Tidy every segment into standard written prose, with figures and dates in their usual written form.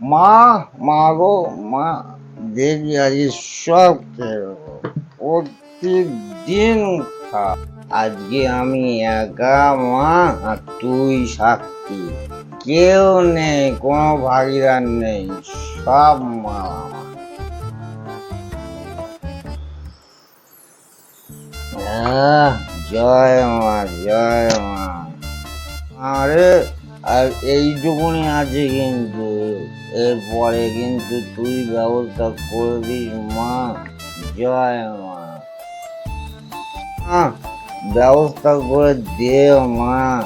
মা, মা গো মা, দেখি আজ সব খেয়ে প্রতিদিন খা। আজকে আমি একা মা, আর তুই সাক্ষী। কেউ নেই, কোনো ভাগিদার নেই, সব মা আমার। আহ, জয় মা, জয় মা। আরে, আর এইটুকুনি আছে কিন্তু, এরপরে কিন্তু তুই ব্যবস্থা করে দিস মা। জয় মা। ব্যবস্থা করে দে মা।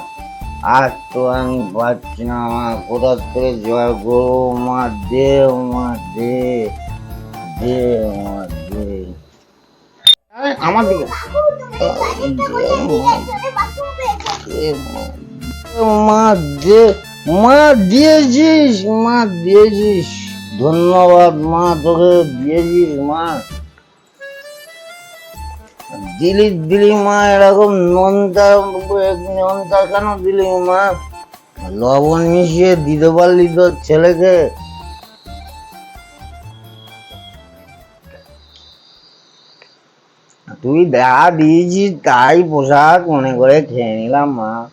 আর তো আমি পাচ্ছি না মা, কোথা থেকে জয় করবো মা। দে মা, দে, দে মা, দে। আরে, আমার দিকে দে মা, মা দে। মা দিয়েছিস, মা দিয়েছিস, ধন্যবাদ মা, তোকে দিয়েছিস মা। দিলি দিলি মা, এরকম নোনতা নোনতা কেন দিলি মা? লবণ মিশিয়ে দিতে পারলি তোর ছেলেকে। তুই দেখা দিয়েছিস তাই পোশাক মনে করে খেয়ে নিলাম মা।